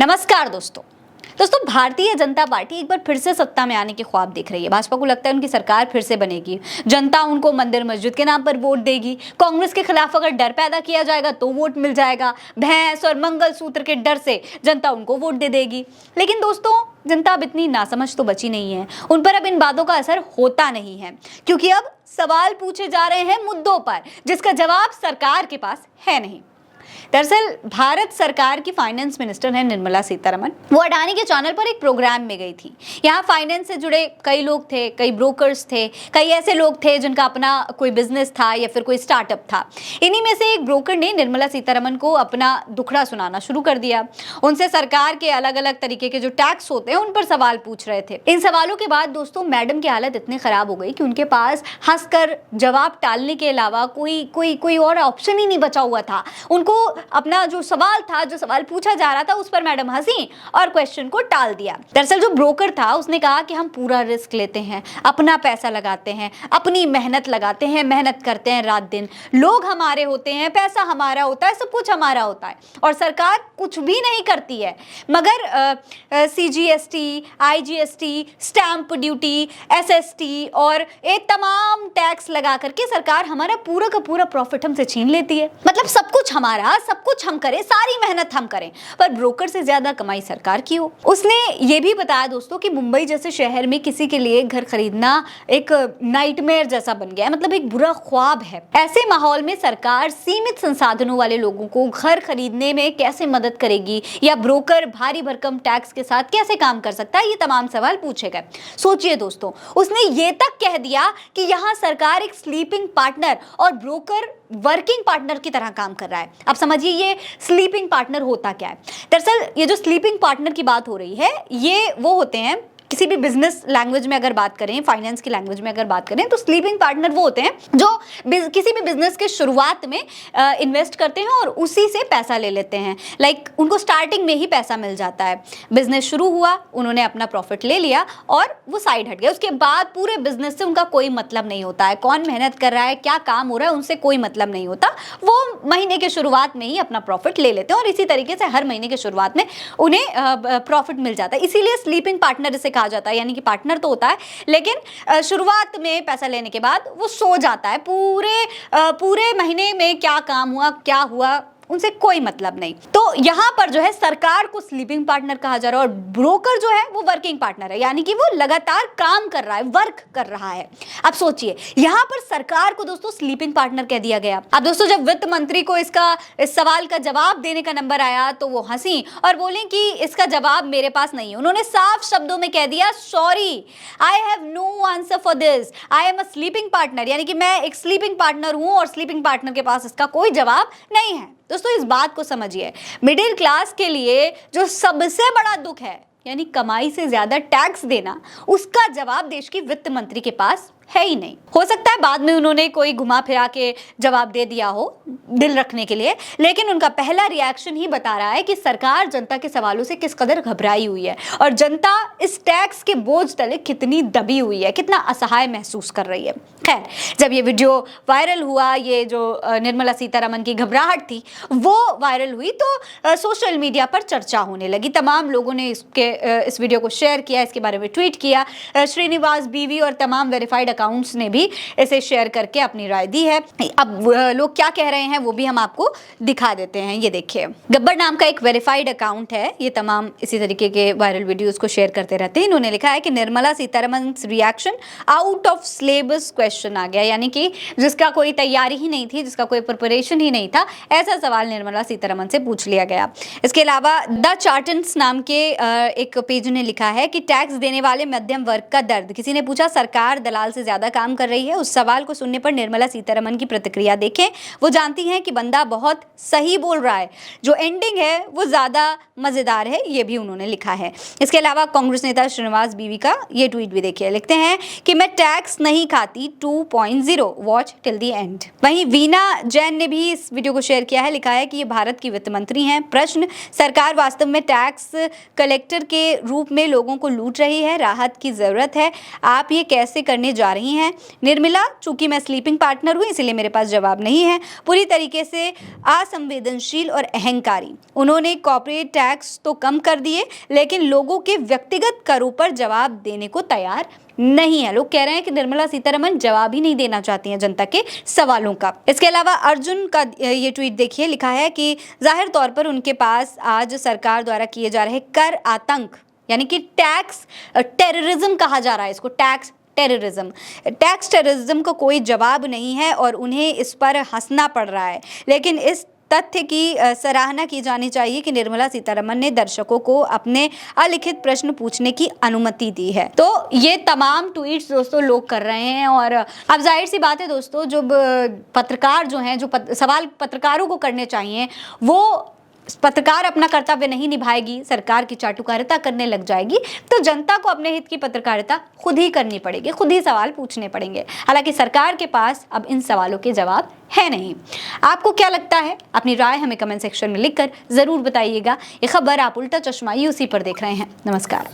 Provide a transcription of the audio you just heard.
नमस्कार दोस्तों भारतीय जनता पार्टी एक बार फिर से सत्ता में आने के ख्वाब देख रही है। भाजपा को लगता है उनकी सरकार फिर से बनेगी, जनता उनको मंदिर मस्जिद के नाम पर वोट देगी, कांग्रेस के खिलाफ अगर डर पैदा किया जाएगा तो वोट मिल जाएगा, भैंस और मंगलसूत्र के डर से जनता उनको वोट दे देगी। लेकिन दोस्तों जनता अब इतनी नासमझ तो बची नहीं है, उन पर अब इन बातों का असर होता नहीं है, क्योंकि अब सवाल पूछे जा रहे हैं मुद्दों पर जिसका जवाब सरकार के पास है नहीं। दरअसल भारत सरकार की फाइनेंस मिनिस्टर है निर्मला सीतारमण। वो अडानी के चैनल पर एक प्रोग्राम में गई थी। यहाँ फाइनेंस से जुड़े कई लोग थे, कई ब्रोकर्स थे, कई ऐसे लोग थे जिनका अपना कोई बिजनेस था या फिर कोई स्टार्टअप था। इन्हीं में से एक ब्रोकर ने निर्मला सीतारमण को अपना दुखड़ा सुनाना शुरू कर दिया। उनसे सरकार के अलग अलग तरीके के जो टैक्स होते हैं उन पर सवाल पूछ रहे थे। इन सवालों के बाद दोस्तों मैडम की हालत इतनी खराब हो गई कि उनके पास हंसकर जवाब टालने के अलावा कोई और ऑप्शन ही नहीं बचा हुआ था। उनको अपना जो सवाल पूछा जा रहा था उस पर मैडम हंसी और क्वेश्चन को टाल दिया। दरअसल जो ब्रोकर था उसने कहा कि हम पूरा रिस्क लेते हैं, अपना पैसा लगाते हैं, अपनी मेहनत लगाते हैं, मेहनत करते हैं रात दिन, लोग हमारे होते हैं, पैसा हमारा होता है, सब कुछ हमारा होता है और सरकार कुछ भी नहीं करती है मगर CGST, IGST, stamp duty, SST और एक तमाम टैक्स लगा करके सरकार हमारा पूरा का पूरा प्रॉफिट हमसे छीन लेती है। मतलब सब कुछ हमारा, सब कुछ हम करें, सारी मेहनत हम करें, पर ब्रोकर से ज्यादा कमाई सरकार की हो। उसने ये भी बताया दोस्तों कि मुंबई जैसे शहर में किसी के लिए घर खरीदना एक नाइटमेयर जैसा बन गया है, मतलब एक बुरा ख्वाब है। ऐसे माहौल में सरकार सीमित संसाधनों वाले लोगों को घर खरीदने में कैसे मदद करेगी या ब्रोकर भारी भरकम टैक्स के साथ कैसे काम कर सकता है, ये तमाम सवाल पूछे गए। सोचिए दोस्तों, उसने ये तक कह दिया कि यहाँ सरकार एक स्लीपिंग पार्टनर और ब्रोकर वर्किंग पार्टनर की तरह काम कर रहा है। अब समझिए ये स्लीपिंग पार्टनर होता क्या है। दरअसल ये जो स्लीपिंग पार्टनर की बात हो रही है, ये वो होते हैं, किसी भी बिजनेस लैंग्वेज में अगर बात करें, फाइनेंस की लैंग्वेज में अगर बात करें, तो स्लीपिंग पार्टनर वो होते हैं जो किसी भी बिजनेस के शुरुआत में इन्वेस्ट करते हैं और उसी से पैसा ले लेते हैं। लाइक उनको स्टार्टिंग में ही पैसा मिल जाता है, बिजनेस शुरू हुआ, उन्होंने अपना प्रॉफिट ले लिया और वो साइड हट गया। उसके बाद पूरे बिजनेस से उनका कोई मतलब नहीं होता है, कौन मेहनत कर रहा है, क्या काम हो रहा है, उनसे कोई मतलब नहीं होता। वो महीने के शुरुआत में ही अपना प्रॉफिट ले लेते हैं और इसी तरीके से हर महीने के शुरुआत में उन्हें प्रॉफिट मिल जाता है। इसीलिए स्लीपिंग पार्टनर इसे कहा जाता है, यानी कि पार्टनर तो होता है लेकिन शुरुआत में पैसा लेने के बाद वो सो जाता है। पूरे महीने में क्या काम हुआ, क्या हुआ, उनसे कोई मतलब नहीं। तो यहां पर जो है सरकार को स्लीपिंग पार्टनर कहा जा रहा है और ब्रोकर जो है वो वर्किंग पार्टनर है, यानी कि वो लगातार काम कर रहा है, वर्क कर रहा है। अब सोचिए यहां पर सरकार को दोस्तों स्लीपिंग पार्टनर कह दिया गया। अब दोस्तों जब वित्त मंत्री को इस सवाल का जवाब देने का नंबर आया तो वो हंसी और बोले कि इसका जवाब मेरे पास नहीं है। उन्होंने साफ शब्दों में कह दिया, sorry, I have no answer for this, I am a sleeping partner, यानी कि मैं एक स्लीपिंग पार्टनर हूं और स्लीपिंग पार्टनर के पास इसका कोई जवाब नहीं है। दोस्तों इस बात को समझिए, मिडिल क्लास के लिए जो सबसे बड़ा दुख है, यानी कमाई से ज्यादा टैक्स देना, उसका जवाब देश की वित्त मंत्री के पास है ही नहीं। हो सकता है बाद में उन्होंने कोई घुमा फिरा के जवाब दे दिया हो दिल रखने के लिए, लेकिन उनका पहला रिएक्शन ही बता रहा है कि सरकार जनता के सवालों से किस कदर घबराई हुई है और जनता इस टैक्स के बोझ तले कितनी दबी हुई है, कितना असहाय महसूस कर रही है। खैर, जब ये वीडियो वायरल हुआ, ये जो निर्मला सीतारमण की घबराहट थी वो वायरल हुई, तो सोशल मीडिया पर चर्चा होने लगी। तमाम लोगों ने इस वीडियो को शेयर किया, इसके बारे में ट्वीट किया। श्रीनिवास बीवी और तमाम वेरीफाइड अकाउंट्स ने भी इसे शेयर करके अपनी राय दी है। अब लोग क्या कह रहे हैं वो भी हम आपको दिखा देते हैं। ये देखिए, गब्बर नाम का एक वेरीफाइड अकाउंट है, ये तमाम इसी तरीके के वायरल वीडियोस को शेयर करते रहते हैं। इन्होंने लिखा है कि Nirmala Sitharaman reaction out of syllabus question आ गया, यानी कि जिसका कोई तैयारी ही नहीं थी, जिसका कोई प्रिपरेशन ही नहीं था, ऐसा सवाल निर्मला सीतारमण से पूछ लिया गया। इसके अलावा द चार्टन्स नाम के एक पेज ने लिखा है कि टैक्स देने वाले मध्यम वर्ग का दर्द। किसी ने पूछा सरकार दलाल से ज्यादा काम कर रही है। उस सवाल को सुनने पर निर्मला सीतारमण की प्रतिक्रिया देखें। वो जानती हैं कि बंदा बहुत सही बोल रहा है, जो एंडिंग है वो ज्यादा मजेदार है, ये भी उन्होंने लिखा है। इसके अलावा कांग्रेस नेता श्रीनिवास बीवी का ये ट्वीट भी देखिए, लिखते हैं कि मैं टैक्स नहीं खाती 2.0, वॉच टिल द एंड। वहीं वीना जैन ने भी इस वीडियो को शेयर किया है, लिखा है कि ये भारत की वित्त मंत्री हैं। प्रश्न, सरकार वास्तव में टैक्स कलेक्टर के रूप में लोगों को लूट रही है, राहत की जरूरत है, आप ये कैसे करने जा रही हैं। निर्मला, चूंकि मैं स्लीपिंग पार्टनर हूं इसलिए मेरे पास जवाब नहीं है, पूरी तरीके से असंवेदनशील और अहंकारी। उन्होंने कॉर्पोरेट टैक्स तो कम कर दिए लेकिन लोगों के व्यक्तिगत करों पर जवाब देने को तैयार नहीं है। लोग कह रहे हैं कि निर्मला सीतारमण जवाब ही नहीं देना चाहती हैं जनता के सवालों का। इसके अलावा अर्जुन का ये ट्वीट देखिए, लिखा है कि जाहिर तौर पर उनके पास आज सरकार द्वारा किए जा रहे कर आतंक यानी कि टैक्स टेररिज्म कहा जा रहा है इसको, टैक्स टेररिज्म का कोई जवाब नहीं है और उन्हें इस पर हंसना पड़ रहा है। लेकिन इस तथ्य की सराहना की जानी चाहिए कि निर्मला सीतारमण ने दर्शकों को अपने अलिखित प्रश्न पूछने की अनुमति दी है। तो ये तमाम ट्वीट्स दोस्तों लोग कर रहे हैं और अब जाहिर सी बात है दोस्तों, जो पत्रकार जो हैं, जो सवाल पत्रकारों को करने चाहिए, वो पत्रकार अपना कर्तव्य नहीं निभाएगी, सरकार की चाटुकारिता करने लग जाएगी, तो जनता को अपने हित की पत्रकारिता खुद ही करनी पड़ेगी, खुद ही सवाल पूछने पड़ेंगे। हालांकि सरकार के पास अब इन सवालों के जवाब है नहीं। आपको क्या लगता है? अपनी राय हमें कमेंट सेक्शन में लिखकर जरूर बताइएगा। ये खबर आप उल्टा चश्मा यूसी पर देख रहे हैं। नमस्कार।